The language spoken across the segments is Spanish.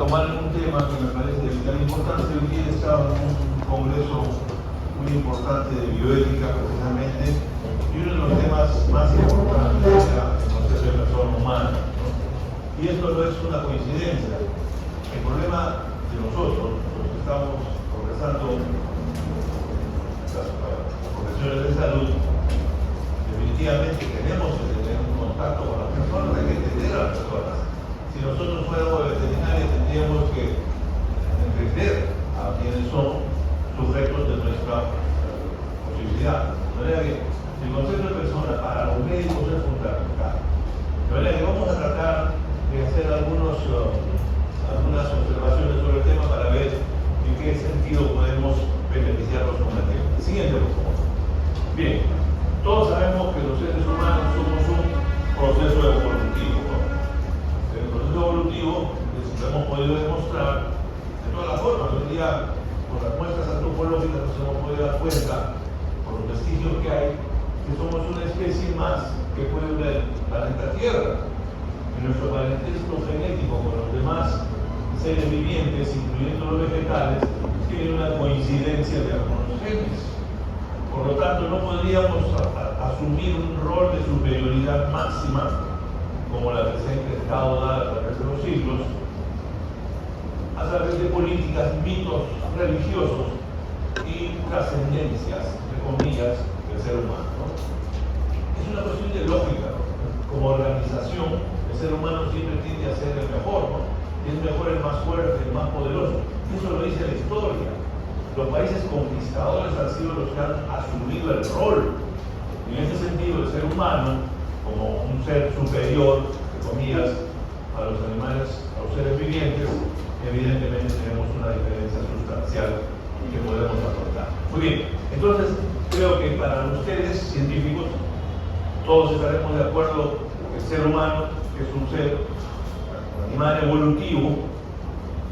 tomar un tema que me parece de vital importancia. Hoy día estaba en un congreso muy importante de bioética, precisamente, y uno de los temas más importantes era el concepto de persona humana, ¿no? Y esto no es una coincidencia. El problema de nosotros, los que estamos progresando las profesiones de salud, definitivamente tenemos que tener un contacto con las personas, hay que entender a las personas. Si nosotros fuéramos veterinarios, tendríamos que entender a quienes son sujetos de nuestra posibilidad. De manera que el concepto de persona para los médicos es fundamental. De manera que vamos a tratar de hacer algunas observaciones sobre el tema para ver en qué sentido podemos beneficiarnos con el tema. Siguiente, por favor. Bien, todos sabemos que los seres humanos somos un proceso evolutivo, ¿no? El proceso evolutivo lo hemos podido demostrar de todas las formas. Hoy día, por las muestras antropológicas, nos hemos podido dar cuenta, por los vestigios que hay, que somos una especie más que puede ver el planeta Tierra. Y nuestro parentesco genético con los demás seres vivientes, incluyendo los vegetales, tiene una coincidencia de algunos genes. Por lo tanto, no podríamos asumir un rol de superioridad máxima, como la que se ha intentado dar a través de los siglos, a través de políticas, mitos religiosos y trascendencias, entre comillas, del ser humano, ¿no? Es una cuestión de lógica, ¿no? Como organización, el ser humano siempre tiende a ser el mejor, ¿no? Y es mejor el más fuerte, el más poderoso. Eso lo dice la historia. Los países conquistadores han sido los que han asumido el rol. Y en ese sentido, el ser humano, como un ser superior, entre comillas, a los animales, a los seres vivientes, evidentemente tenemos una diferencia sustancial que podemos aportar. Muy bien, entonces creo que para ustedes, científicos, todos estaremos de acuerdo que el ser humano es un ser, un animal evolutivo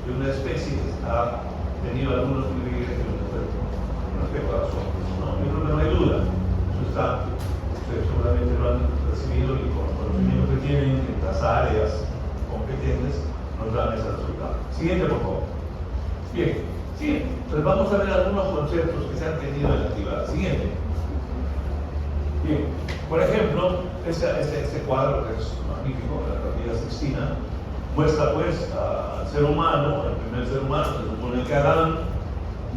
de una especie que ha tenido algunos privilegios con respecto a las otras, ¿no? Yo creo que no hay duda. Eso está, ustedes seguramente lo han recibido y con los conocimientos que tienen en las áreas competentes nos dan ese resultado. Siguiente, por favor. Bien, siguiente. Entonces vamos a ver algunos conceptos que se han tenido en la actividad. Siguiente. Bien, por ejemplo, este cuadro que es magnífico, la Capilla Sixtina, muestra pues al ser humano, el primer ser humano, se supone que Adán,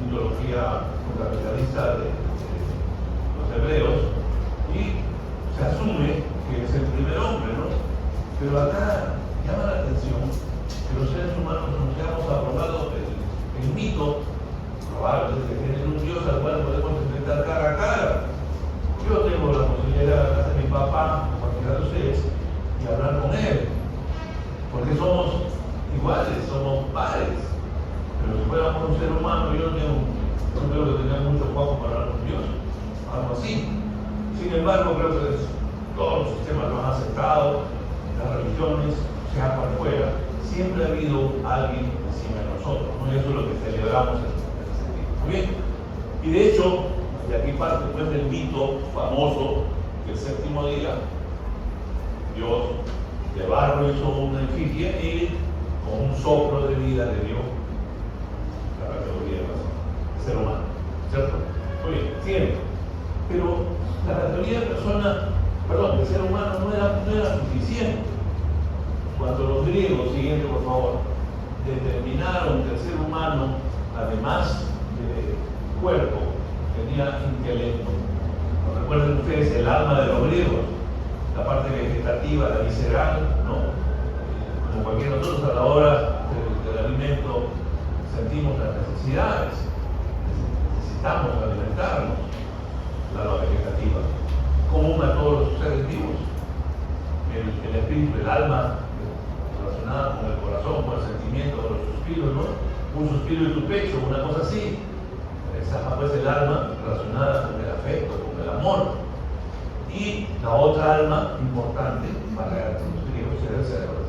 mitología fundamentalista de los hebreos, y se asume que es el primer hombre, ¿no? Pero acá llama la atención que los seres humanos nos hayamos aprobado el mito, probablemente que tiene un Dios al cual podemos enfrentar cara a cara. Yo tengo la posibilidad de hablar de mi papá, cualquiera de ustedes, y hablar con él. Porque somos iguales, somos pares. Pero si fuéramos un ser humano, yo no tengo que tener mucho cuajo para hablar con Dios. Algo así. Sin embargo, creo que todos los sistemas lo han aceptado, las religiones, sea cual fuera, siempre ha habido alguien encima de nosotros, ¿no? Y eso es lo que celebramos en ese sentido. Muy bien. Y de hecho, de aquí parte pues del mito famoso del séptimo día, Dios de barro hizo una efigie y con un soplo de vida le dio la categoría de ser humano, ¿cierto? Muy bien, siguiente. Pero la categoría de de ser humano no era suficiente. Cuando los griegos, siguiente por favor, determinaron que el ser humano, además de cuerpo, tenía intelecto. Recuerden ustedes el alma de los griegos, la parte vegetativa, la visceral, ¿no? Como cualquier nosotros a la hora del alimento sentimos las necesidades, necesitamos alimentarnos, la alma vegetativa, común a todos los seres vivos. El espíritu, el alma, relacionada con el corazón, con el sentimiento, con los suspiros, ¿no? Un suspiro de tu pecho, una cosa así. Esa pues el alma relacionada con el afecto, con el amor. Y la otra alma importante para los griegos era el cerebro.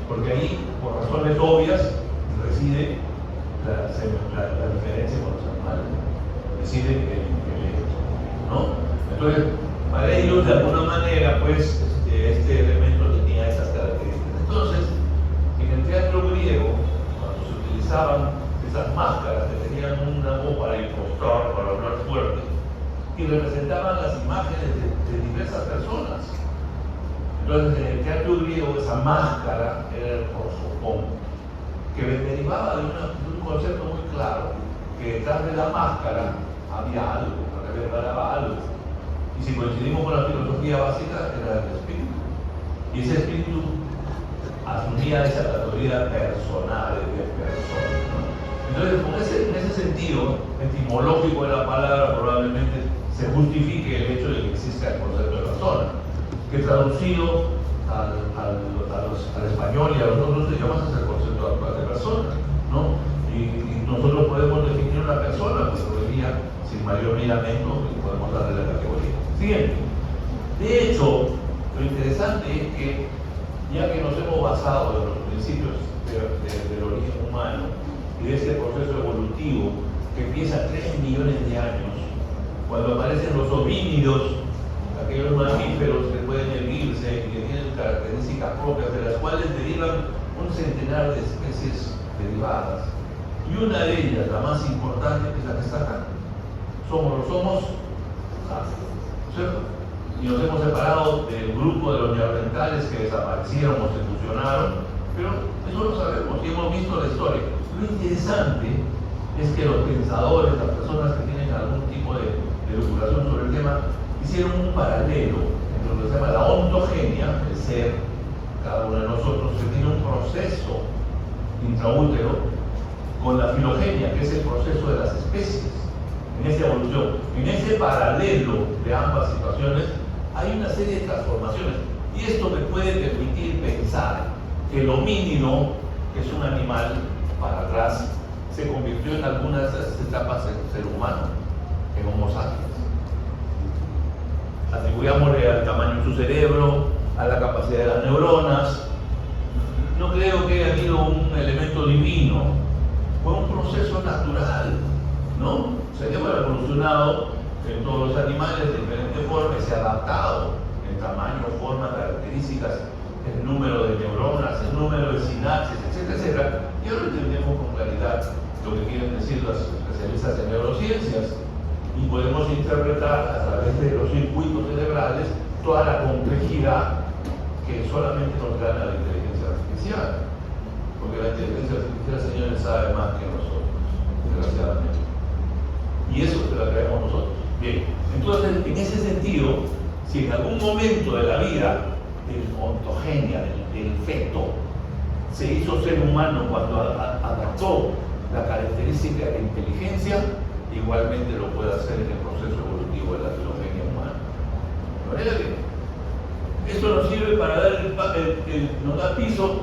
Porque ahí, por razones obvias, reside la diferencia con los animales. Reside el intelecto, ¿no? Entonces, para ellos, de alguna manera, pues, este elemento tenía esas características. Entonces, en el teatro griego, utilizaban esas máscaras que tenían una voz para impostar, para hablar fuerte, y representaban las imágenes de diversas personas. Entonces, en el teatro griego, esa máscara era el prosopón, que derivaba de un concepto muy claro, que detrás de la máscara había algo, que revelaba algo. Y si coincidimos con la filosofía básica, era el espíritu. Y ese espíritu asumía esa categoría personal de persona, ¿no? Entonces, en ese sentido etimológico de la palabra, probablemente se justifique el hecho de que exista el concepto de persona, que traducido al español y a los otros idiomas es el concepto actual de persona, ¿no? Y nosotros podemos definir una persona, pues hoy día, sin mayor miramiento, podemos darle la categoría. Siguiente. De hecho, lo interesante es que, ya que nos hemos basado en los principios del origen humano y de ese proceso evolutivo que empieza 3 millones de años, cuando aparecen los homínidos, aquellos mamíferos que pueden erguirse y que tienen características propias, de las cuales derivan un centenar de especies derivadas. Y una de ellas, la más importante, es la que está acá. Somos los Homo sapiens, ¿cierto? Y nos hemos separado del grupo de los neandertales que desaparecieron o se fusionaron, pero eso lo sabemos y hemos visto la historia. Lo interesante es que los pensadores, las personas que tienen algún tipo de elucubración sobre el tema, hicieron un paralelo entre lo que se llama la ontogenia, el ser, cada uno de nosotros, que tiene un proceso intraútero, con la filogenia, que es el proceso de las especies, en esa evolución. En ese paralelo de ambas situaciones hay una serie de transformaciones, y esto me puede permitir pensar que el homínido, que es un animal para atrás, se convirtió en algunas etapas del ser humano, en Homo sapiens. Atribuyámosle al tamaño de su cerebro, a la capacidad de las neuronas. No creo que haya habido un elemento divino, fue un proceso natural, ¿no? Se hemos evolucionado en todos los animales de diferentes formas, se ha adaptado en tamaño, forma, características, el número de neuronas, el número de sinapsis, etcétera, etcétera. Y ahora entendemos con claridad lo que quieren decir los especialistas en neurociencias, y podemos interpretar a través de los circuitos cerebrales toda la complejidad que solamente nos gana la inteligencia artificial, porque la inteligencia artificial, señores, sabe más que nosotros, desgraciadamente, y eso es lo que traemos nosotros. Bien, entonces, en ese sentido, si en algún momento de la vida del ontogenia, del feto, se hizo ser humano cuando adaptó la característica de la inteligencia, igualmente lo puede hacer en el proceso evolutivo de la filogenia humana. De manera que esto nos sirve para dar nos da piso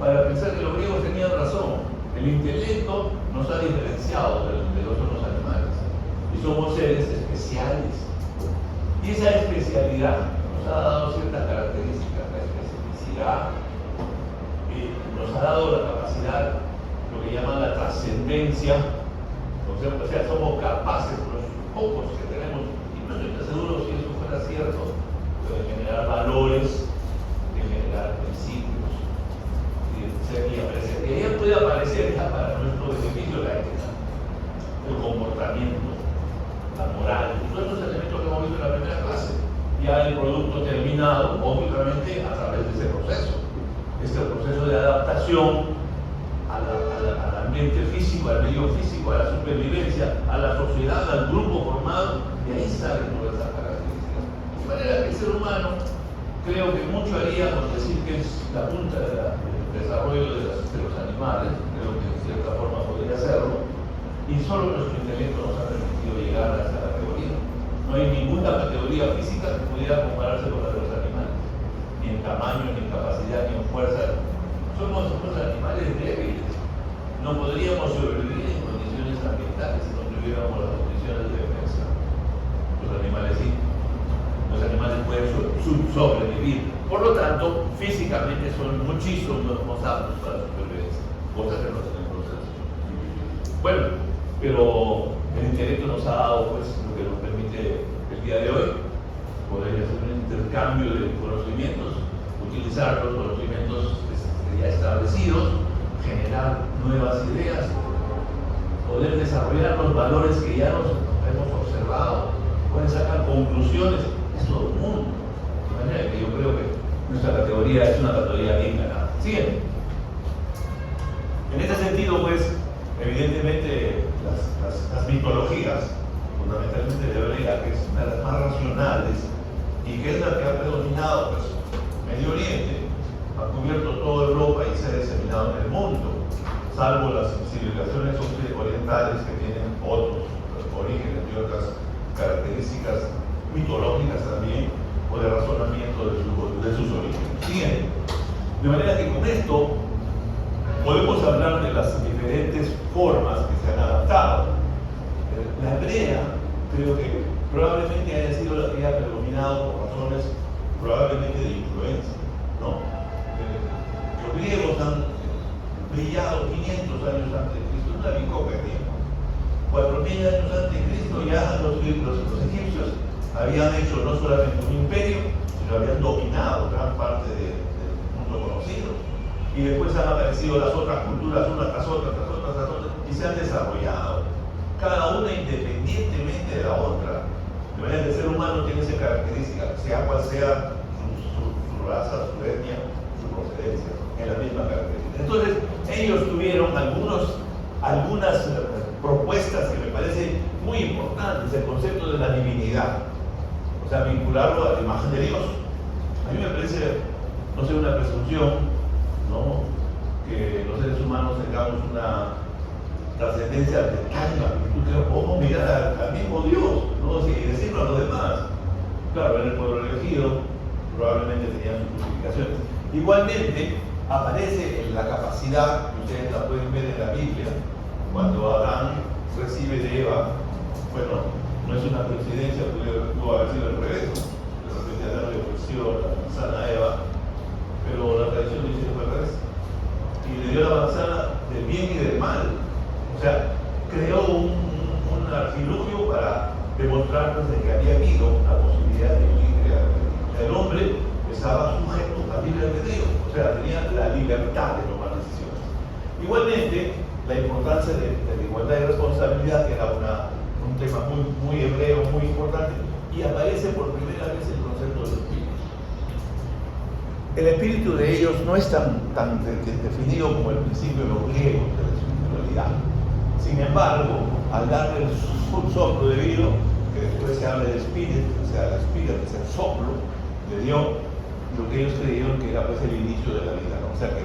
para pensar que los griegos tenían razón. El intelecto nos ha diferenciado de los otros animales y somos seres especiales, y esa especialidad nos ha dado ciertas características. La especificidad nos ha dado la capacidad, lo que llaman la trascendencia. O sea, somos capaces, los pocos que tenemos, y no estoy tan seguro si eso fuera cierto, de generar valores, de generar principios, y de ser y aparecer. Y ahí puede aparecer ya para nuestro beneficio la ética, el comportamiento, la moral, y todos estos elementos que hemos visto en la primera clase. Ya el producto terminado, obviamente, a través de ese proceso. Este proceso de adaptación al ambiente físico, al medio físico, a la supervivencia, a la sociedad, al grupo formado, y ahí salen todas esas características. De manera que el ser humano, creo que mucho haría por decir que es la punta del desarrollo de los animales, creo que de cierta forma podría hacerlo, y solo nuestro intelecto nos ha permitido llegar a esa categoría. No hay ninguna categoría física que pudiera compararse con la de los animales, ni en tamaño, ni en capacidad, ni en fuerza. Somos animales débiles. No podríamos sobrevivir en condiciones ambientales si no tuviéramos las condiciones de defensa. Los animales sí. Los animales pueden sobrevivir. Por lo tanto, físicamente son muchísimo más aptos para la supervivencia, cosas que no tenemos nosotros. Bueno, pero el intelecto nos ha dado pues lo que nos permite el día de hoy poder hacer un intercambio de conocimientos, utilizar los conocimientos ya establecidos, generar nuevas ideas, poder desarrollar los valores que ya nos hemos observado, pueden sacar conclusiones, es todo el mundo. De manera que yo creo que nuestra categoría es una categoría bien ganada. Siguiente. En este sentido, pues, evidentemente las mitologías, fundamentalmente de hebrea, que es una de las más racionales y que es la que ha predominado, pues, Medio Oriente, ha cubierto toda Europa y se ha diseminado en el mundo, salvo las civilizaciones orientales que tienen otros orígenes y otras características mitológicas también, o de razonamiento de sus orígenes. Siguiente. De manera que con esto podemos hablar de las diferentes formas que se han adaptado. La hebrea, creo que probablemente haya sido la que haya predominado por razones probablemente de influencia, ¿no? Los griegos han brillado 500 años antes de Cristo, una bicoca de tiempo. 4000 años antes de Cristo ya los egipcios habían hecho no solamente un imperio, sino habían dominado gran parte del mundo conocido. Y después han aparecido las otras culturas, una tras otra, y se han desarrollado, cada una independientemente de la otra. De manera que el ser humano tiene esa característica, sea cual sea su raza, su etnia, su procedencia, es la misma característica. Entonces, ellos tuvieron algunas propuestas que me parecen muy importantes, el concepto de la divinidad, o sea, vincularlo a la imagen de Dios. A mí me parece, no sé, una presunción, ¿no?, que los seres humanos tengamos una trascendencia de tal magnitud que podemos mirar al mismo Dios, ¿no?, y decirlo a los demás. Claro, en el pueblo elegido probablemente tenían sus justificaciones. Igualmente, aparece en la capacidad, que ustedes la pueden ver en la Biblia, cuando Adán recibe de Eva. Bueno, no es una coincidencia, pudo haber sido al revés, de repente Adán le ofreció la manzana a Eva, pero la tradición dice que fue al revés, y le dio la manzana del bien y del mal. O sea, creó un artilugio para demostrarnos de que había habido la posibilidad de vivir crear. El hombre estaba sujeto a libre albedrío, o sea, tenía la libertad de tomar decisiones. Igualmente, la importancia de la igualdad y responsabilidad, que era un tema muy hebreo, muy importante, y aparece por primera vez el concepto del espíritu. El espíritu de ellos no es tan definido como el principio de los griegos de la espiritualidad. Sin embargo, al darle un soplo de vida, que después se habla del espíritu, o sea, el espíritu, que es el soplo, le dio lo que ellos creyeron que era, pues, el inicio de la vida, ¿no? O sea, que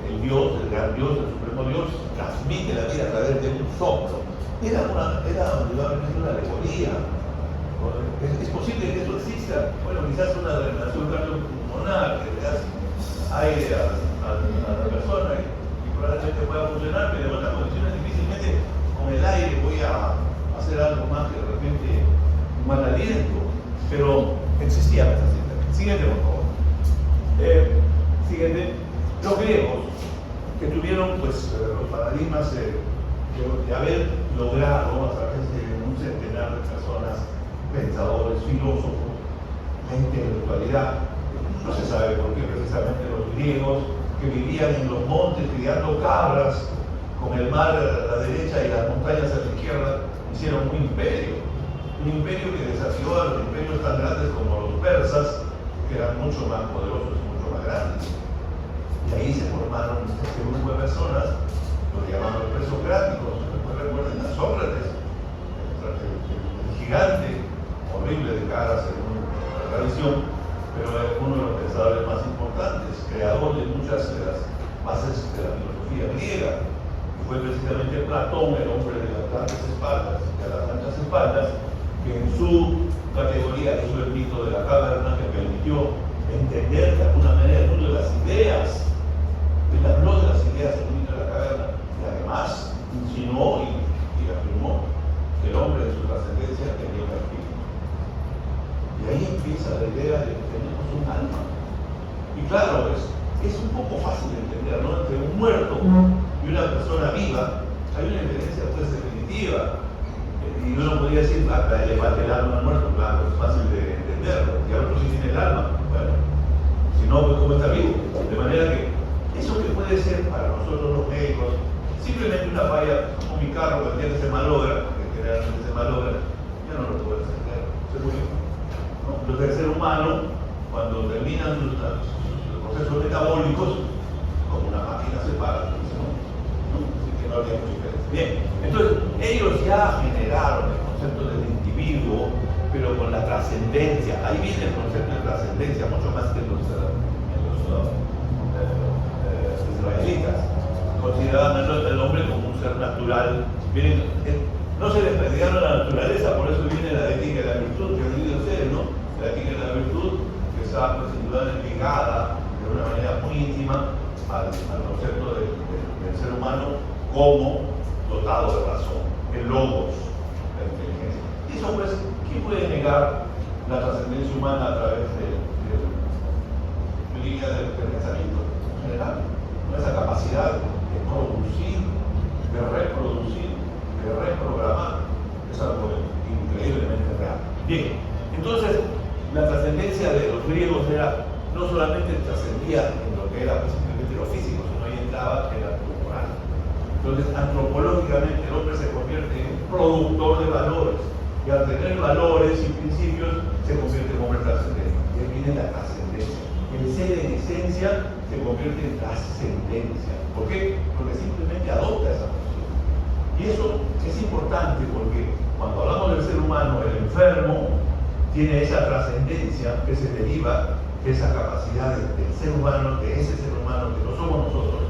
el Dios, el gran Dios, el supremo Dios, transmite la vida a través de un soplo. Era indudablemente una alegoría. ¿Es posible que eso exista? Bueno, quizás una relación cardiopulmonar, que le das aire a la persona y probablemente pueda funcionar, pero en otras condiciones difícilmente con el aire voy a hacer algo más que de repente un mal aliento. Pero existía esa situación. Siguiente, por favor. Siguiente. Los griegos, que tuvieron, pues, los paradigmas de haber logrado a través de un centenar de personas, pensadores, filósofos, la intelectualidad. No se sabe por qué precisamente los griegos, que vivían en los montes criando cabras, con el mar a la derecha y las montañas a la izquierda, hicieron un imperio que desafió a los imperios tan grandes como los persas, que eran mucho más poderosos y mucho más grandes. Y ahí se formaron este grupo de personas, los llamaban los presocráticos. Después recuerden a Sócrates, el gigante, horrible de cara según la tradición, pero es uno de los pensadores más importantes, creador de muchas de las bases de la filosofía griega. Y fue precisamente Platón, el hombre de las grandes espaldas, de las anchas espaldas, que en su categoría hizo el mito de la caverna, que permitió entender de alguna manera el mundo de las ideas. Él habló de las ideas del mito de la caverna y además insinuó y afirmó que el hombre de su trascendencia tenía un espíritu. Y ahí empieza la idea de que tenemos un alma. Y claro, es un poco fácil de entender, ¿no? Entre un muerto y una persona viva hay una diferencia, pues, definitiva. Y uno podría decir, le falta el alma al muerto, claro, es fácil de entenderlo. Y a otro sí tiene el alma, bueno, si no, pues, ¿cómo está vivo? De manera que eso que puede ser para nosotros los médicos simplemente una falla, como mi carro, que el día que se malogra, porque generalmente se malogra, ya no lo puedes hacer, se murió. ¿No? Entonces el ser humano, cuando terminan sus procesos metabólicos, como una máquina se para, ¿no? Así que no habría mucha diferencia. Bien, entonces ellos ya generaron el concepto del individuo, pero con la trascendencia. Ahí viene el concepto de trascendencia, mucho más que los israelitas. Consideraban al hombre como un ser natural. Miren, no se les perdieron la naturaleza, por eso viene la ética de la virtud, que ha debido ser, ¿no? La ética de la virtud, que está pues, sin duda ligada de una manera muy íntima al concepto del ser humano como dotado de razón, el logos, la inteligencia. Y eso pues, ¿quién puede negar la trascendencia humana a través del pensamiento en general? Esa capacidad de producir, de reproducir, de reprogramar, es algo increíblemente real. Bien, entonces la trascendencia de los griegos era no solamente trascendía en lo que era pues, simplemente lo físico, sino ahí entraba en la cultural. Entonces, antropológicamente el hombre se convierte en un productor de valores, y al tener valores y principios se convierte en hombre trascendente. Y ahí viene la trascendencia. El ser en esencia se convierte en trascendencia. ¿Por qué? Porque simplemente adopta esa función. Y eso es importante porque cuando hablamos del ser humano, el enfermo tiene esa trascendencia que se deriva de esa capacidad del ser humano, de ese ser humano que no somos nosotros,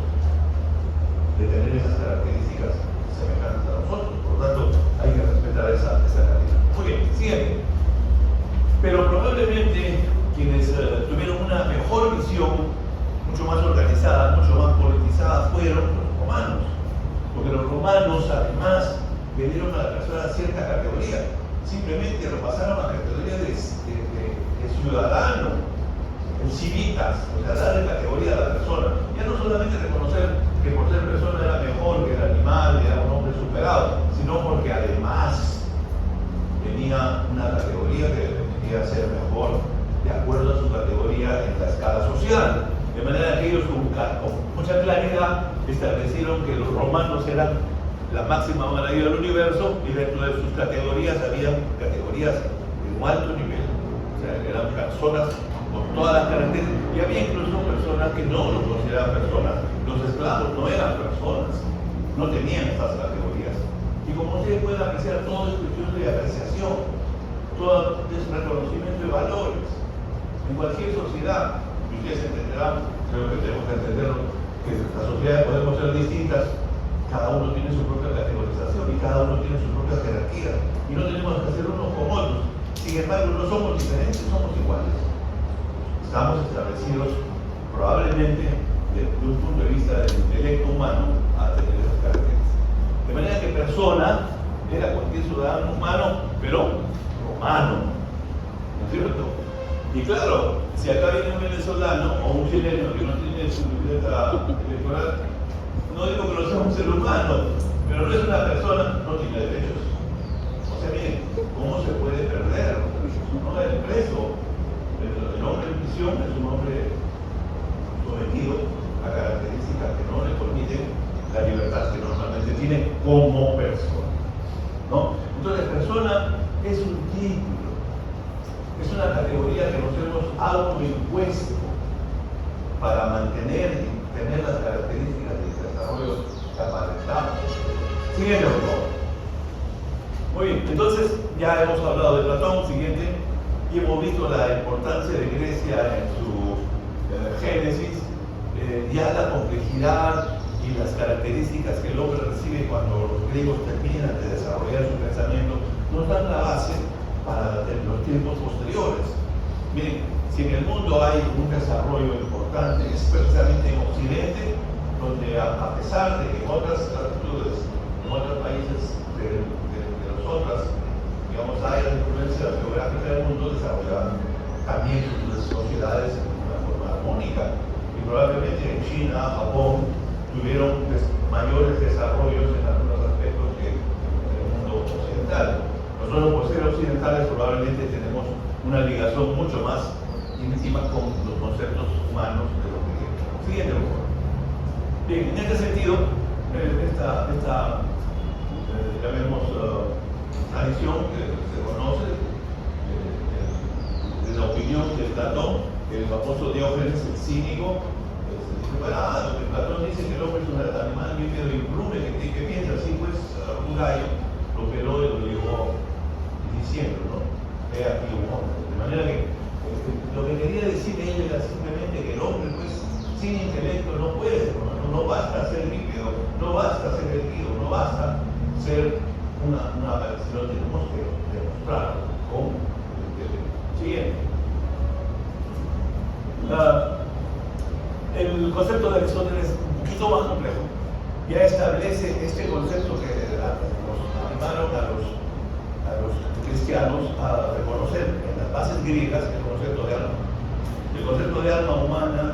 de tener esas características semejantes a nosotros. Por lo tanto, hay que respetar esa calidad. Muy bien, siguiente. Pero probablemente quienes tuvieron una mejor visión, mucho más organizada, mucho más politizada, fueron los romanos. Porque los romanos, además, le dieron a la persona cierta categoría. Simplemente lo pasaron a la categoría de ciudadano, en civitas, o sea, darle categoría a la persona. Ya no solamente reconocer que por ser persona era mejor que el animal, era un hombre superado, sino porque además tenía una categoría que debía ser mejor de acuerdo a su categoría en la escala social. De manera que ellos con mucha claridad establecieron que los romanos eran la máxima maravilla del universo y dentro de sus categorías había categorías de un alto nivel. O sea, eran personas con todas las características y había incluso personas que no los consideraban personas. Los esclavos no eran personas, no tenían estas categorías. Y como ustedes pueden apreciar, todo es cuestión de apreciación, todo es reconocimiento de valores. En cualquier sociedad, y ustedes entenderán, creo que tenemos que entenderlo, que las sociedades podemos ser distintas, cada uno tiene su propia categorización y cada uno tiene su propia jerarquía. Y no tenemos que hacer unos como otros. Sin embargo, no somos diferentes, somos iguales. Estamos establecidos probablemente desde un punto de vista del intelecto humano a tener esas características. De manera que persona era cualquier ciudadano humano, pero romano, ¿no es cierto? Y claro, si acá viene un venezolano o un chileno que no tiene su libreta electoral, no digo que no sea un ser humano, pero no es una persona, no tiene derechos. O sea, miren, ¿cómo se puede perder? ¿No? El preso, el hombre en prisión es un hombre sometido a características que no le permiten la libertad que normalmente tiene como persona, ¿no? Entonces, persona es un título, es una categoría que nos hemos autoimpuesto para mantener y tener las características del desarrollo que aparentamos. Siguiente, por favor. Muy bien, entonces ya hemos hablado de Platón, siguiente, y hemos visto la importancia de Grecia en su génesis, ya la complejidad y las características que el hombre recibe cuando los griegos terminan de desarrollar su pensamiento, nos dan la base para los tiempos posteriores. Miren, si en el mundo hay un desarrollo importante, es precisamente en Occidente, donde a pesar de que en otras latitudes, en otros países de las otras, digamos, áreas de influencia geográfica del mundo, desarrollaban también sus sociedades de una forma armónica. Y probablemente en China, Japón, tuvieron mayores desarrollos en algunos aspectos que en el mundo occidental. Nosotros, por ser occidentales, probablemente tenemos una ligación mucho más íntima con los conceptos humanos de los griegos. Siguiente, por favor. Bien, en este sentido, llamemos, tradición que se conoce de la opinión de Platón, el famoso Diógenes el cínico. Lo que Platón dice que el hombre es un animal bípedo implume, que piensa así, pues un gallo lo peló y lo llevó diciendo, ¿no? He aquí un hombre. De manera que lo que quería decir él era simplemente que el hombre, pues, sin intelecto no puede, no basta ser bípedo, no basta ser erguido, no basta ser una sino tenemos que demostrarlo con el siguiente. El concepto de Aristóteles es un poquito más complejo. Ya establece este concepto que nos animaron a los cristianos a reconocer en las bases griegas el concepto de alma. El concepto de alma humana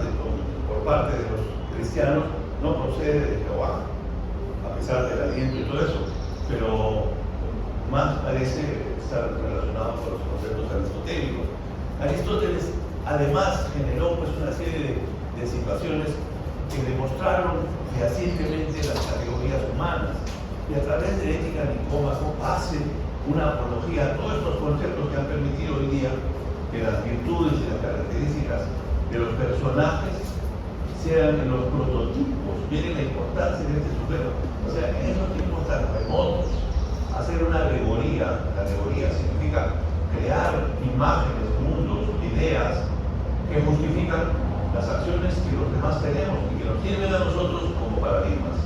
por parte de los cristianos no procede de Jehová, a pesar del aliento y todo eso, pero más parece estar relacionado con los conceptos aristotélicos. Aristóteles además generó pues una serie de situaciones que demostraron fehacientemente las categorías humanas y a través de ética Nicómaco hace una apología a todos estos conceptos que han permitido hoy día que las virtudes y las características de los personajes sean en los prototipos. Miren la importancia de este sujeto. O sea, en esos tiempos tan remotos, hacer una alegoría. La alegoría significa crear imágenes, mundos, ideas que justifican las acciones que los demás tenemos y que nos sirven a nosotros como paradigmas.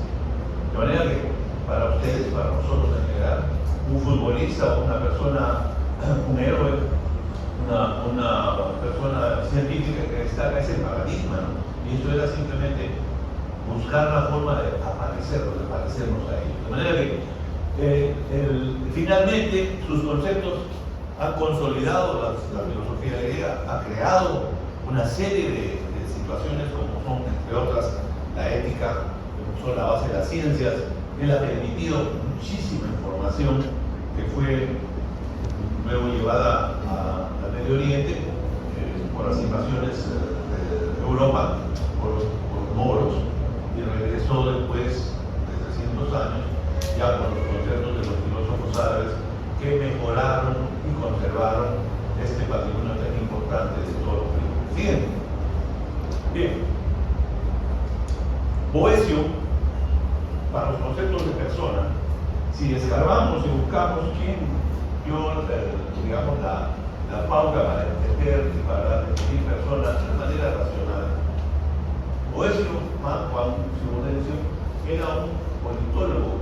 De manera que para ustedes, para nosotros en general, un futbolista o una persona, un héroe, una persona científica que destaca es el paradigma, ¿no? Y eso era simplemente buscar la forma de parecernos a ellos. De manera que finalmente sus conceptos han consolidado la filosofía griega, ha creado una serie de situaciones como son, entre otras, la ética, como son la base de las ciencias. Él ha permitido muchísima información que fue luego llevada al Medio Oriente por las invasiones de Europa por los moros, y regresó después de 300 años ya con los conceptos de los filósofos árabes que mejoraron y conservaron este patrimonio tan importante de todos los griegos. Siguiente. Bien. Boecio, para los conceptos de persona, si escarbamos y buscamos quién dio, digamos, la pauta para entender y para definir personas de manera racional, Boecio, Juan Simonencio, era un politólogo,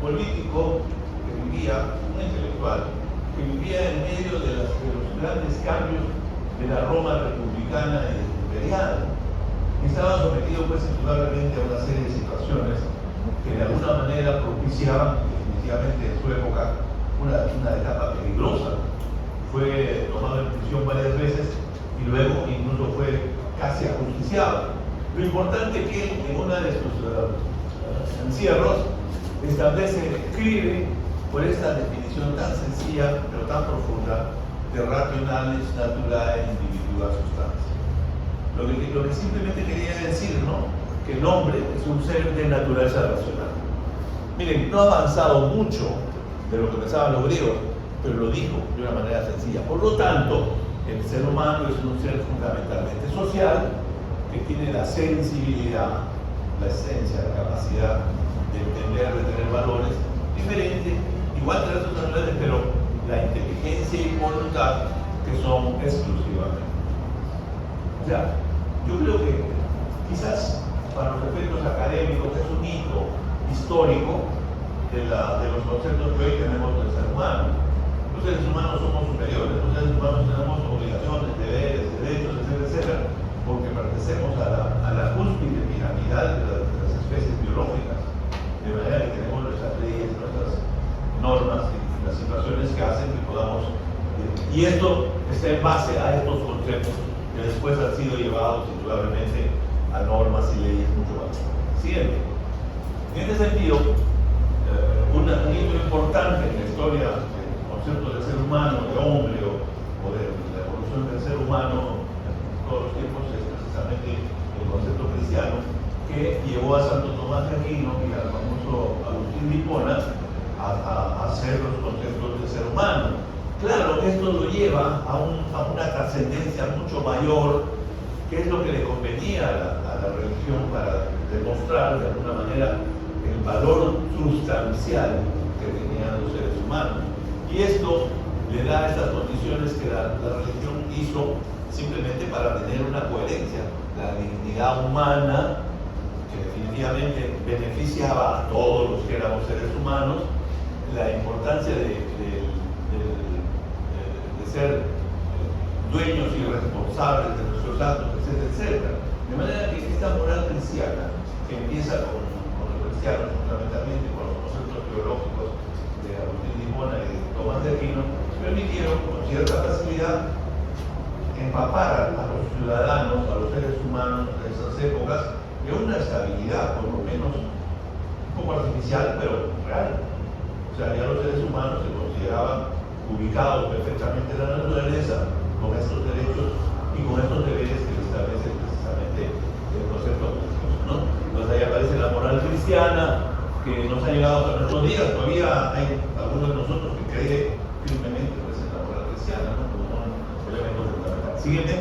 político que vivía, un intelectual, que vivía en medio de los grandes cambios de la Roma republicana y imperial. Estaba sometido pues indudablemente a una serie de situaciones que de alguna manera propiciaban definitivamente en su época una etapa peligrosa. Fue tomado en prisión varias veces y luego incluso fue casi ajusticiado. Lo importante es que en una de sus encierros escribe por esta definición tan sencilla pero tan profunda de rationalis naturae individua substantia. Lo que simplemente quería decir, ¿no? Que el hombre es un ser de naturaleza racional. Miren, no ha avanzado mucho de lo que pensaban los griegos, pero lo dijo de una manera sencilla. Por lo tanto, el ser humano es un ser fundamentalmente social que tiene la sensibilidad, la esencia, la capacidad de entender, de tener valores diferentes, igual que las otras naturales, pero la inteligencia y voluntad que son exclusivamente. O sea, yo creo que quizás para los efectos académicos es un hito histórico de los conceptos que hoy tenemos del ser humano. Los seres humanos somos superiores, los seres humanos tenemos obligaciones, deberes, derechos, etcétera, etcétera, porque pertenecemos a la cúspide piramidal de las especies biológicas, de manera que tenemos nuestras leyes, nuestras normas y las situaciones que hacen que podamos, y esto está en base a estos conceptos que después han sido llevados indudablemente a normas y leyes mucho más. Siguiente. En este sentido, un hito importante en la historia del concepto del ser humano, de hombre o de la evolución del ser humano en todos los tiempos es precisamente el concepto cristiano, que llevó a Santo Tomás de Aquino y al famoso Agustín de Hipona a hacer los conceptos de ser humano. Claro, esto lo lleva a una trascendencia mucho mayor, que es lo que le convenía a la religión para demostrar de alguna manera el valor sustancial que tenían los seres humanos. Y esto le da estas condiciones que la religión hizo simplemente para tener una coherencia, la dignidad humana, que definitivamente beneficiaba a todos los que éramos seres humanos, la importancia de ser dueños y responsables de nuestros actos, etcétera, etcétera. De manera que esta moral cristiana, que empieza con los cristianos, fundamentalmente con los conceptos teológicos de Agustín de Hipona y de Tomás de Aquino, permitieron con cierta facilidad empapar a los ciudadanos, a los seres humanos de esas épocas, de una estabilidad, por lo menos un poco artificial, pero real. O sea, ya los seres humanos se consideraban ubicados perfectamente en la naturaleza, con estos derechos y con estos deberes que establece precisamente el concepto religioso, ¿no? Entonces ahí aparece la moral cristiana, que nos ha llegado hasta nuestros días. Todavía hay algunos de nosotros que creen firmemente pues, en la moral cristiana, ¿no? Como un elemento fundamental. Siguiente.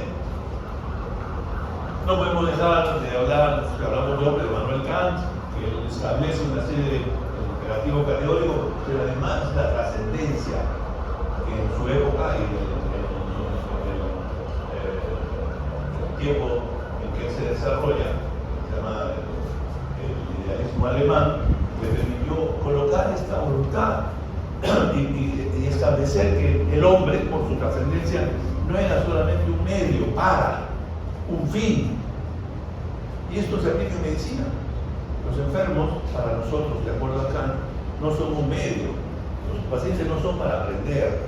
No podemos dejar de hablar, si hablamos de Manuel Kant, que establece una serie de imperativo categórico, pero además la trascendencia que en su época y en el tiempo en que se desarrolla, se llama el idealismo alemán, le permitió colocar esta voluntad y establecer que el hombre, por su trascendencia, no era solamente un medio para un fin. Y esto se aplica en medicina. Los enfermos, para nosotros, de acuerdo a Kant, no son un medio. Los pacientes no son para aprender,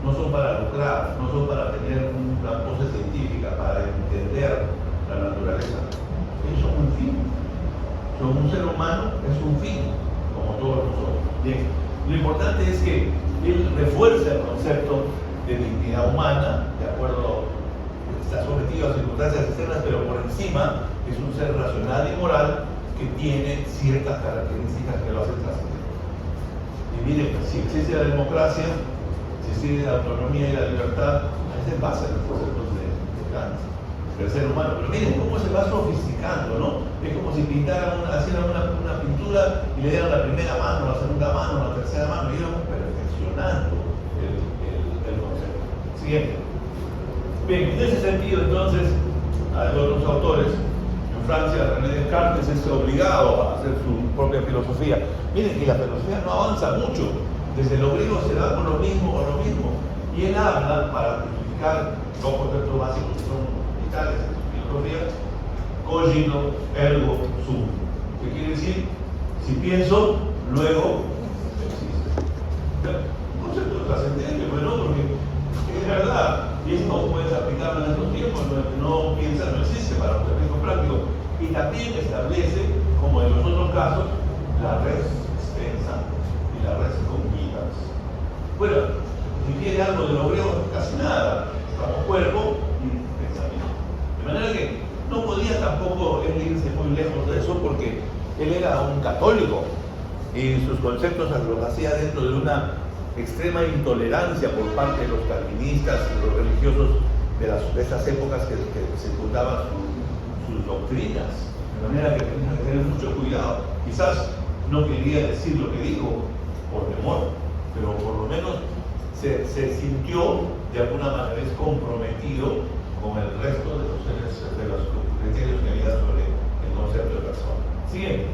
no son para lucrar, no son para tener una pose científica, para entender la naturaleza. Ellos son un fin. Son un ser humano, es un fin, como todos nosotros. Bien, lo importante es que él refuerza el concepto de dignidad humana, de acuerdo, está sometido a circunstancias externas, pero por encima es un ser racional y moral que tiene ciertas características que lo hacen trascendente. Y miren, si existe la democracia, si existe la autonomía y la libertad, ahí se basa en los conceptos de Kant, del ser humano. Pero miren cómo se va sofisticando, ¿no? Es como si hicieran una pintura y le dieran la primera mano, la segunda mano, la tercera mano, y íbamos perfeccionando el concepto. Siguiente. Bien, en ese sentido, entonces, hay otros autores. En Francia, René Descartes es obligado a hacer su propia filosofía. Miren que la filosofía no avanza mucho. Desde los griegos se da con lo mismo. Y él habla, para justificar dos conceptos básicos que son vitales en su filosofía, cogito ergo sum. ¿Qué quiere decir? Si pienso, luego existe. Un concepto trascendente, pues no, porque es verdad. Y esto puedes aplicarlo en estos tiempos, no piensa, no existe para un efecto práctico. Y también establece, como en los otros casos, la res extensa y la res cognitas. Bueno, si quiere algo de lo griego, casi nada. Estamos cuerpo y pensamiento. De manera que no podía tampoco él irse muy lejos de eso porque él era un católico y sus conceptos los hacía dentro de una extrema intolerancia por parte de los calvinistas y los religiosos de esas épocas que secundaban sus doctrinas, de manera que tenía que tener mucho cuidado. Quizás no quería decir lo que dijo por temor, pero por lo menos se sintió de alguna manera comprometido con el resto de los criterios que había sobre el concepto de persona. Siguiente.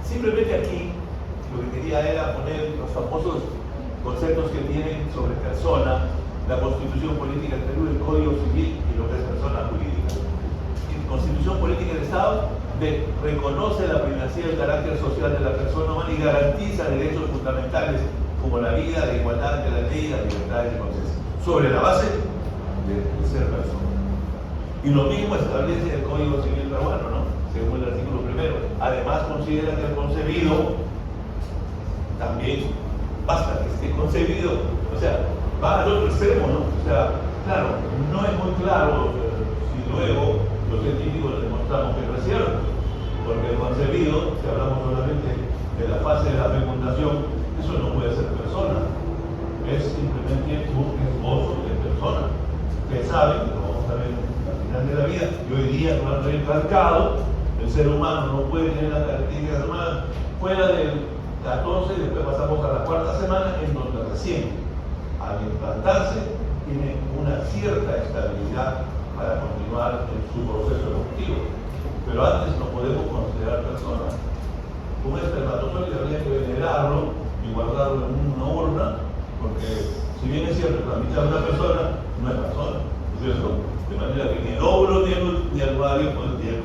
Simplemente aquí lo que quería era poner los famosos conceptos que tienen sobre persona, la Constitución Política del Perú, el Código Civil y lo que es persona jurídica. La Constitución Política del Estado reconoce la primacía del carácter social de la persona humana y garantiza derechos fundamentales como la vida, la igualdad ante la ley y las libertades de conciencia, sobre la base de ser persona. Y lo mismo establece el Código Civil peruano, ¿no? Según el artículo 1. Además considera que el concebido también basta que esté concebido, o sea, va al otro extremo, ¿no? O sea, claro, no es muy claro si luego Los científicos demostramos que no es cierto, porque el concebido, si hablamos solamente de la fase de la fecundación, eso no puede ser persona, es simplemente un esposo de persona. Ustedes saben, lo vamos a ver al final de la vida, y hoy día no han recalcado, el ser humano no puede tener las características humanas fuera del 14 y después pasamos a la cuarta semana, en donde recién, al implantarse, tiene una cierta estabilidad para continuar en su proceso evolutivo. Pero antes no podemos considerar personas. Un espermatozoide habría que venerarlo y guardarlo en una urna, porque si bien es cierto que la mitad de una persona no es persona, ¿no es cierto? De manera que ni el óvulo ni el ovario ni el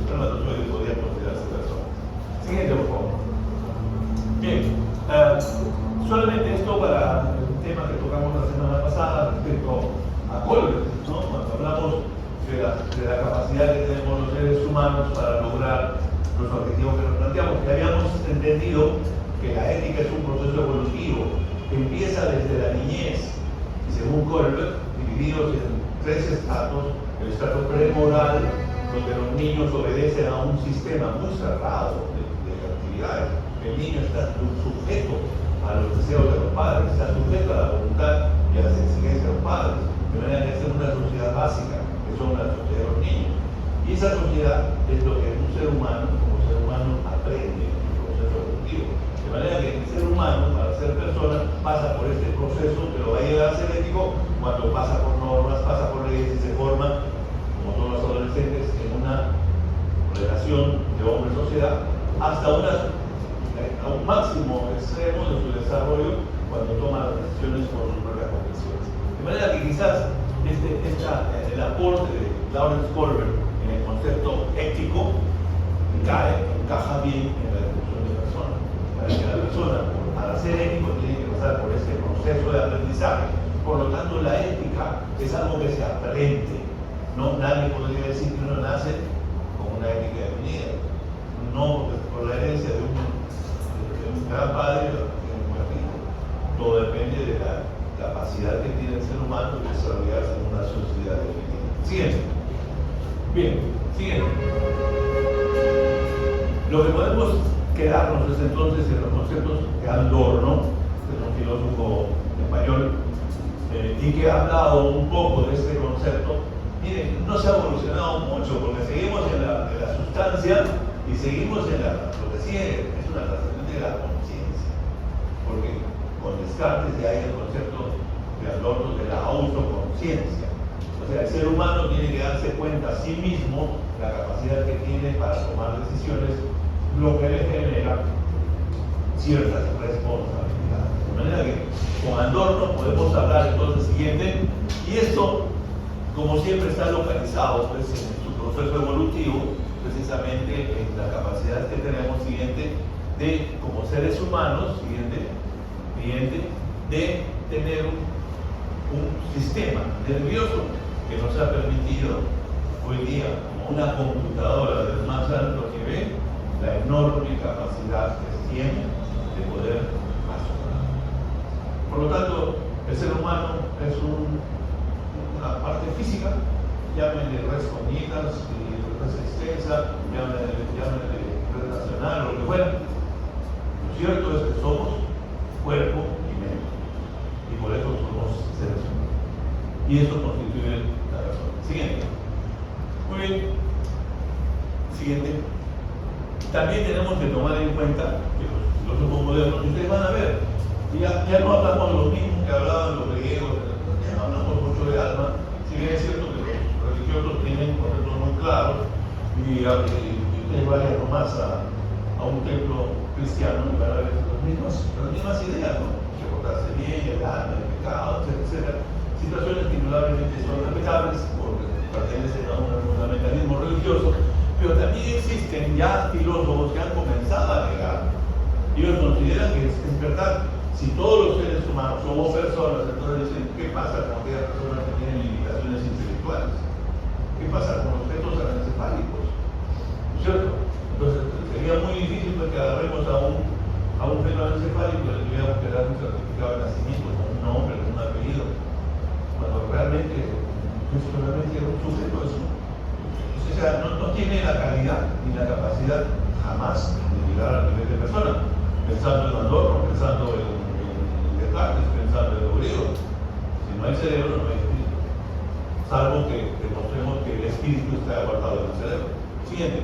espermatozoide podrían considerarse personas. Siguiente, por favor. Bien, solamente esto para el tema que tocamos la semana pasada respecto a Colbert, ¿no? Cuando hablamos de la capacidad que tenemos los seres humanos para lograr los objetivos que nos planteamos, que habíamos entendido que la ética es un proceso evolutivo que empieza desde la niñez y, según Colbert, divididos en tres estratos: el estrato premoral, donde los niños obedecen a un sistema muy cerrado de actividades. El niño está sujeto a los deseos de los padres, está sujeto a la voluntad y a las exigencias de los padres, de manera que es una sociedad básica, que son la sociedad de los niños. Y esa sociedad es lo que un ser humano, como ser humano, aprende en el proceso evolutivo. De manera que el ser humano, para ser persona, pasa por este proceso que lo va a llegar a ser ético cuando pasa por normas, pasa por leyes y se forma, como todos los adolescentes, en una relación de hombre-sociedad, hasta a un máximo extremo de su desarrollo cuando toma las decisiones por sus propias convicciones. De manera que quizás el aporte de Lawrence Colbert en el concepto ético encaja bien en la definición de persona. Para que la persona, para ser ético, tiene que pasar por este proceso de aprendizaje. Por lo tanto, la ética es algo que se aprende. No, nadie podría decir que uno nace con una ética definida. No por la herencia de un gran padre, todo depende de la capacidad que tiene el ser humano de desarrollarse en una sociedad definida. Siguiente. Bien, siguiente. Lo que podemos quedarnos es entonces en los conceptos de Adorno, que es un filósofo español, y que ha hablado un poco de este concepto. Miren, no se ha evolucionado mucho porque seguimos en la sustancia y seguimos en lo que sigue, es una trascendencia de la conciencia. Porque con Descartes ya hay el concepto de Adorno de la autoconciencia. O sea, el ser humano tiene que darse cuenta a sí mismo la capacidad que tiene para tomar decisiones, lo que le genera ciertas responsabilidades. De manera que con Adorno podemos hablar entonces siguiente, y esto, como siempre, está localizado pues, en su proceso evolutivo, precisamente en la capacidad que tenemos siguiente de, como seres humanos, siguiente, de tener un sistema nervioso que nos ha permitido hoy día, como una computadora del más alto nivel, la enorme capacidad que tiene de poder razonar. Por lo tanto, el ser humano es una parte física, llámenle res cognitas, res extensa, llámenle red racional, lo que fuera. Lo cierto es que somos cuerpo y mente, y por eso somos seres humanos. Y eso constituye la razón. Siguiente. Muy bien. Siguiente. También tenemos que tomar en cuenta que los filósofos modernos, ustedes van a ver, ya no hablamos de lo mismo que hablaban los griegos, ya no hablamos mucho de alma, si bien es cierto que los religiosos tienen conceptos muy claros, y ustedes vayan nomás a un templo cristiano y van a ver las mismas ideas, ¿no? Que portarse bien, el alma, el pecado, etc. Situaciones que indudablemente son respetables porque pertenecen a un fundamentalismo religioso, pero también existen ya filósofos que han comenzado a negar. Ellos consideran que es verdad, si todos los seres humanos somos personas, entonces dicen, ¿qué pasa con aquellas personas que tienen limitaciones intelectuales? ¿Qué pasa con los fetos anencefálicos? ¿No es cierto? Entonces sería muy difícil que agarremos a un feto anencefálico y le tuviéramos que dar un certificado de nacimiento con un nombre, con un apellido, cuando realmente es solamente un sujeto, es un O sea, no tiene la calidad ni la capacidad jamás de llegar al nivel de persona, pensando en Adorno, pensando en Descartes, pensando en los griegos. Si no hay cerebro, no hay espíritu. Salvo que demostremos que el espíritu está guardado en el cerebro. Siguiente.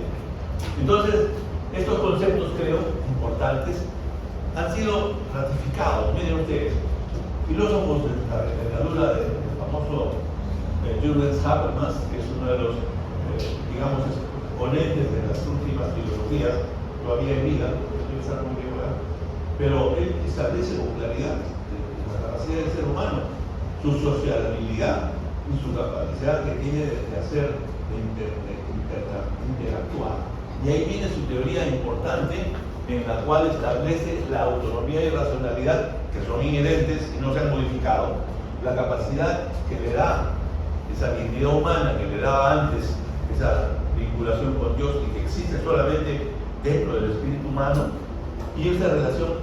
Entonces, estos conceptos, creo, importantes, han sido ratificados. Miren ustedes, filósofos de la literatura del famoso Jürgen Habermas, que es uno de los, digamos, exponentes de las últimas filosofías, todavía en vida, debe estar muy viejo, pero él establece con claridad la capacidad del ser humano, su sociabilidad y su capacidad que tiene de hacer, de interactuar. Y ahí viene su teoría importante, en la cual establece la autonomía y racionalidad que son inherentes y no se han modificado. La capacidad que le da esa dignidad humana que le daba antes, esa vinculación con Dios y que existe solamente dentro del espíritu humano, y esa relación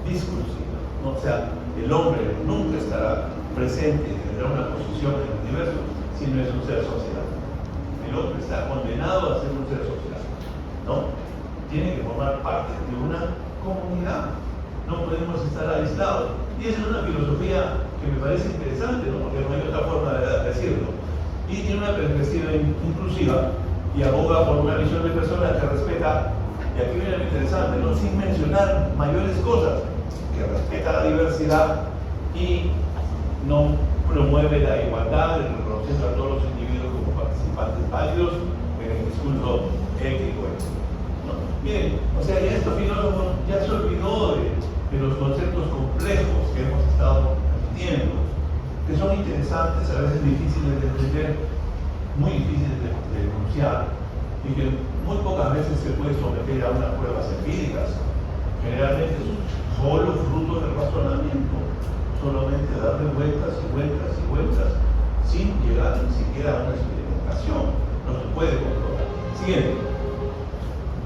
discursiva, ¿no? O sea, el hombre nunca estará presente y tendrá una posición en el universo si no es un ser social. El hombre está condenado a ser un ser social, ¿no? Tiene que formar parte de una comunidad. No podemos estar aislados. Y esa es una filosofía que me parece interesante, ¿no? Porque no hay otra forma de decirlo. Y tiene una perspectiva inclusiva y aboga por una visión de persona que respeta, y aquí viene lo interesante, ¿no? Sin mencionar mayores cosas, que respeta la diversidad y no promueve la igualdad, reconociendo a todos los individuos como participantes válidos en el discurso ético. ¿No? Miren, o sea, ya estos filósofos ya se olvidó de los conceptos complejos que hemos estado repitiendo, que son interesantes, a veces difíciles de entender, muy difíciles de enunciar, y que muy pocas veces se puede someter a unas pruebas empíricas. Generalmente son solo fruto del razonamiento, solamente darle vueltas y vueltas y vueltas, sin llegar ni siquiera a una experimentación. No se puede comprobar. Siguiente.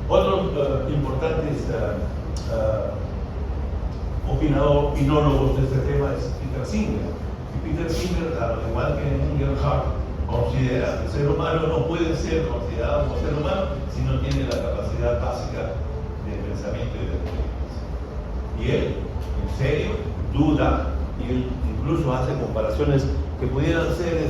Otros importantes opinólogos de este tema es Peter Singer. Y Peter Singer, al igual que Engelhardt, considera que el ser humano no puede ser considerado como ser humano si no tiene la capacidad básica de pensamiento y de inteligencia. Y él, en serio, duda, y él incluso hace comparaciones que pudieran ser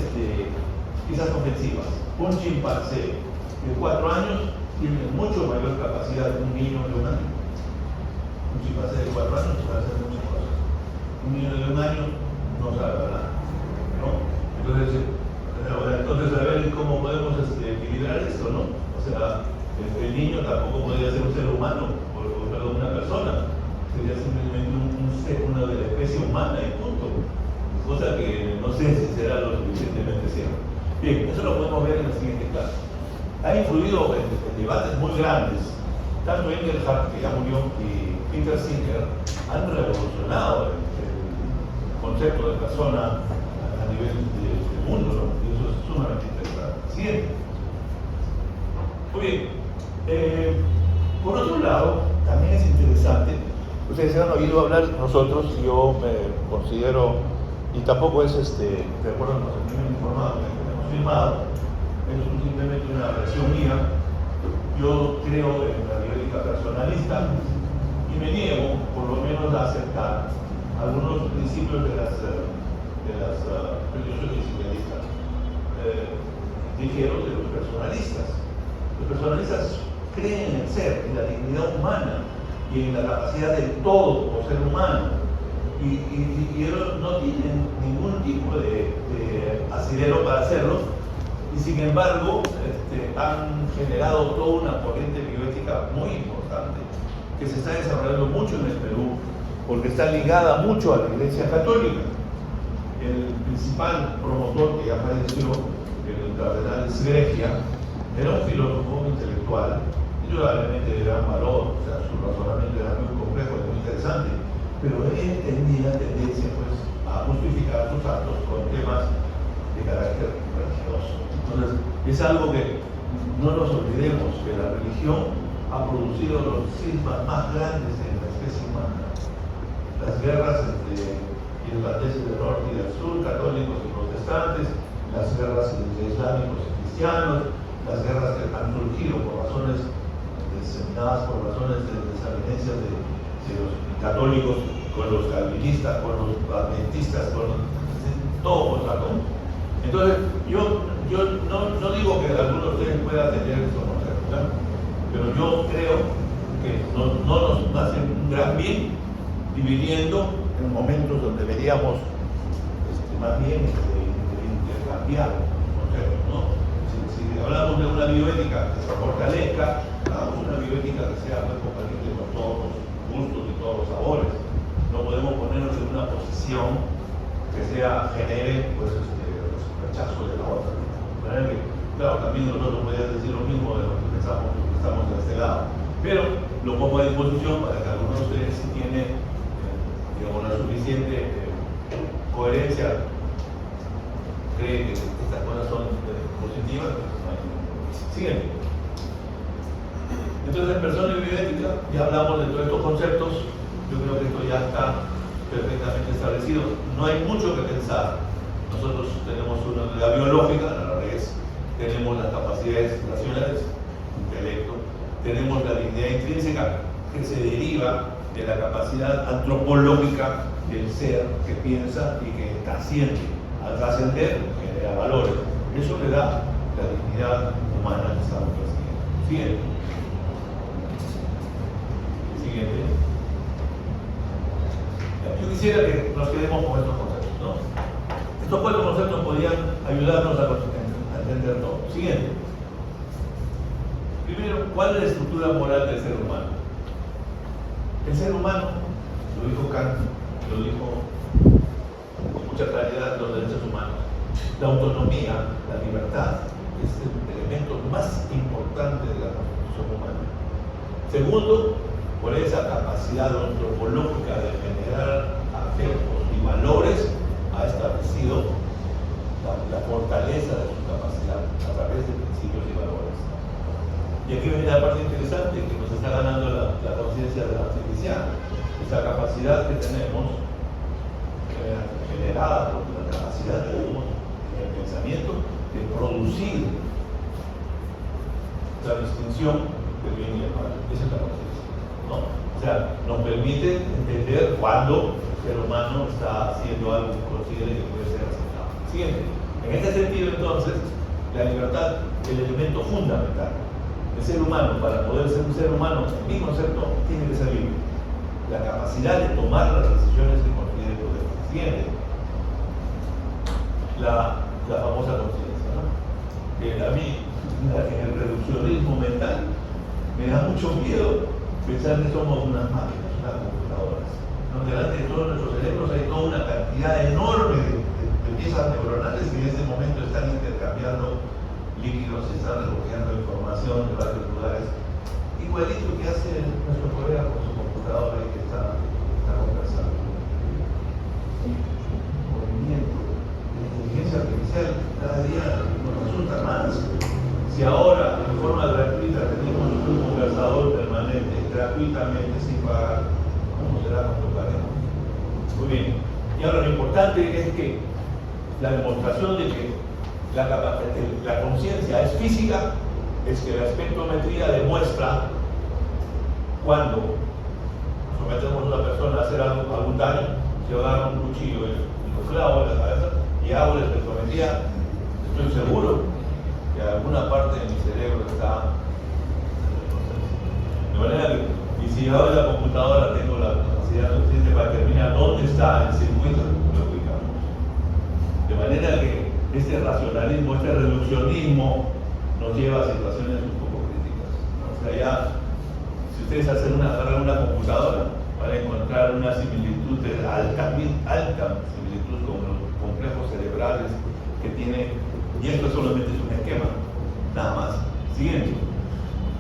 quizás ofensivas. Un chimpancé de 4 años tiene mucho mayor capacidad que un niño de 1 año. Un chimpancé de 4 años puede hacer muchas cosas. Un niño de 1 año no sabe hablar, ¿no? Entonces, a ver cómo podemos equilibrar esto, ¿no? O sea, el niño tampoco podría ser un ser humano, o una persona. Sería simplemente uno de la especie humana y punto. Cosa que no sé si será lo suficientemente cierto. Bien, eso lo podemos ver en la siguiente clase. Ha influido en debates muy grandes. Tanto Engelhardt, que ya murió, y Peter Singer han revolucionado el concepto de persona a nivel del mundo, ¿no? Y eso es sumamente interesante. Siguiente. Muy bien. Por otro lado, también es interesante, ustedes han oído hablar nosotros, yo me considero, y tampoco es de acuerdo con lo que me han informado, que hemos firmado, es simplemente una versión mía. Yo creo en la bioética personalista y me niego, por lo menos, a aceptar algunos principios de las religiones psiquiatristas dijeron de los personalistas. Los personalistas creen en el ser, en la dignidad humana y en la capacidad del todo como ser humano, y ellos no tienen ningún tipo de asidero para hacerlo, y sin embargo han generado toda una corriente bioética muy importante que se está desarrollando mucho en el Perú, porque está ligada mucho a la Iglesia Católica. El principal promotor, que ya falleció, el cardenal Sgregia, era un filósofo intelectual, indudablemente de gran valor, o sea, su razonamiento era muy complejo y muy interesante, pero él tenía tendencia pues, a justificar sus actos con temas de carácter religioso. Entonces, es algo que no nos olvidemos, que la religión ha producido los cismas más grandes en la especie humana. Las guerras entre irlandeses del norte y del sur, católicos y protestantes, las guerras entre islámicos y cristianos, las guerras que han surgido por razones diseminadas, por razones de desavenencias de los católicos con los calvinistas, con los adventistas, todo contra todo. Entonces, yo no digo que alguno de ustedes pueda tener esos conceptos, ¿no? Pero yo creo que no nos hace un gran bien dividiendo en momentos donde deberíamos más bien intercambiar conceptos, ¿no? Si hablamos de una bioética que se fortalezca, hagamos una bioética que sea muy compatible con todos los gustos y todos los sabores. No podemos ponernos en una posición que genere pues, rechazo de la otra. Claro, también nosotros podríamos decir lo mismo de lo que pensamos que estamos de este lado. Pero lo pongo a disposición para que algunos de ustedes, si tiene digamos, la suficiente coherencia, cree que estas cosas son positivas, siguen. Entonces, en persona y bioética, ya hablamos de todos estos conceptos. Yo creo que esto ya está perfectamente establecido. No hay mucho que pensar. Nosotros tenemos una unidad biológica, la res, tenemos las capacidades racionales, intelecto, tenemos la dignidad intrínseca que se deriva de la capacidad antropológica del ser que piensa y que trasciende. Al trascender genera valores. Eso le da la dignidad humana que estamos persiguiendo. Siguiente. Yo quisiera que nos quedemos con estos conceptos, ¿no? Estos 4 conceptos podrían ayudarnos a entender todo. Siguiente. Primero, ¿cuál es la estructura moral del ser humano? El ser humano, lo dijo Kant, lo dijo con mucha claridad los derechos humanos, la autonomía, la libertad, es el elemento más importante de la constitución humana. Segundo, por esa capacidad antropológica de generar afectos y valores, ha establecido la fortaleza de su capacidad a través de principios y valores. Y aquí viene la parte interesante que nos está ganando la conciencia de la artificial, esa capacidad que tenemos generada por la capacidad que tenemos en el pensamiento de producir la distinción del bien y el mal. Esa es la conciencia, ¿no? O sea, nos permite entender cuándo el ser humano está haciendo algo que considere que puede ser aceptado. Siguiente. En este sentido, entonces, la libertad es el elemento fundamental. El ser humano, para poder ser un ser humano, mi concepto, tiene que ser libre. La capacidad de tomar las decisiones que considere poder. Siguiente. La famosa conciencia, ¿no? Que a mí, en el reduccionismo mental, me da mucho miedo pensar que somos unas máquinas, unas computadoras. ¿No? Delante de todos nuestros cerebros hay toda una cantidad enorme de piezas neuronales que en este momento están intercambiando líquidos, están recogiendo información de varios lugares, igualito que hace nuestro colega con su computadora y que está conversando. Movimiento, inteligencia artificial, cada día nos resulta más. Si ahora, en forma gratuita, tenemos un conversador permanente, gratuitamente, sin pagar, ¿cómo será cuando paguemos? Muy bien. Y ahora lo importante es que la demostración de que la conciencia es física, es que la espectrometría demuestra cuando sometemos a una persona a hacer algún daño, se agarra un cuchillo y lo clavo en la cabeza y hago la espectrometría, estoy seguro que alguna parte de mi cerebro está de manera que, y si yo en la computadora tengo la capacidad suficiente para determinar dónde está el circuito, lo ubicamos. De manera que este racionalismo, este reduccionismo nos lleva a situaciones un poco críticas. O sea, ya, si ustedes agarran una computadora para encontrar una similitud de alta similitud con los complejos cerebrales que tiene, y esto solamente es un esquema, nada más. Siguiente.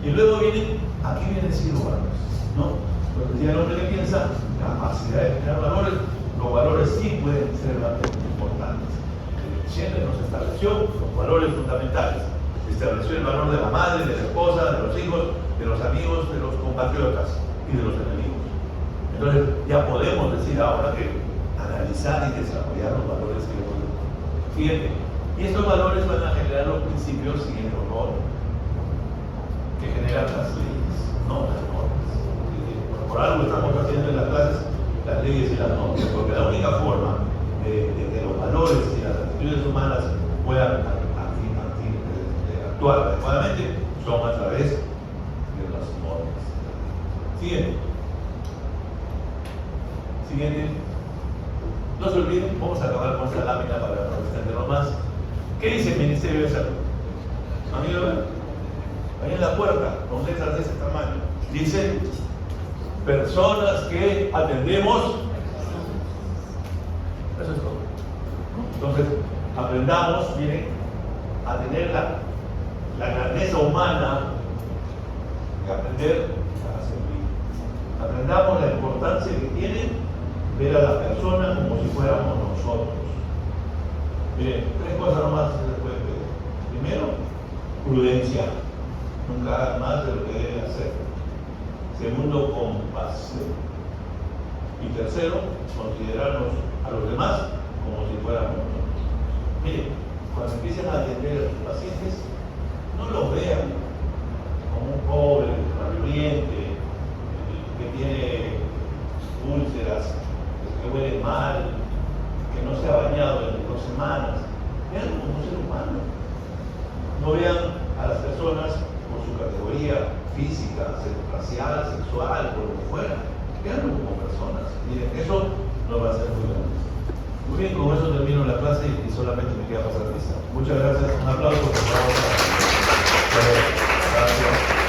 Y luego aquí vienen valores, ¿no? Porque si el hombre que piensa, la capacidad de generar valores, los valores sí pueden ser bastante importantes. Siempre nos estableció los valores fundamentales. Estableció el valor de la madre, de la esposa, de los hijos, de los amigos, de los compatriotas y de los enemigos. Entonces ya podemos decir ahora que analizar y desarrollar los valores que hemos. Fíjense, y estos valores van a generar los principios, siguiendo, ¿no? que generan las leyes, no las normas. Por algo estamos haciendo en las clases las leyes y las normas, porque la única forma de que los valores y las actitudes humanas puedan actuar adecuadamente son a través de las normas. Siguiente. Siguiente. No se olviden, vamos a acabar con esta lámina para no extenderlo más. ¿Qué dice el Ministerio de Salud? ¿Han ido a ver? Ahí en la puerta, con letras de ese tamaño. Dice, personas que atendemos. Eso es todo. Entonces, aprendamos, miren, a tener la grandeza humana de aprender a servir. Aprendamos la importancia que tiene ver a la persona como si fuéramos nosotros. Miren, 3 cosas nomás se les puede pedir. Primero, prudencia. Nunca hagan más de lo que deben hacer. Segundo, compasión. Y tercero, considerarnos a los demás como si fuéramos nosotros. Miren, cuando empiecen a atender a sus pacientes, no los vean como un pobre, maloliente, que tiene úlceras, que huele mal, que no se ha bañado en 2 semanas. Vean como un ser humano. No vean a las personas por su categoría física, racial, sexual, por lo que fuera. Veanlo como personas. Miren, eso nos va a hacer muy grandes. Muy bien, con eso termino la clase y solamente me queda pasar lista. Muchas gracias. Un aplauso, por favor. Gracias.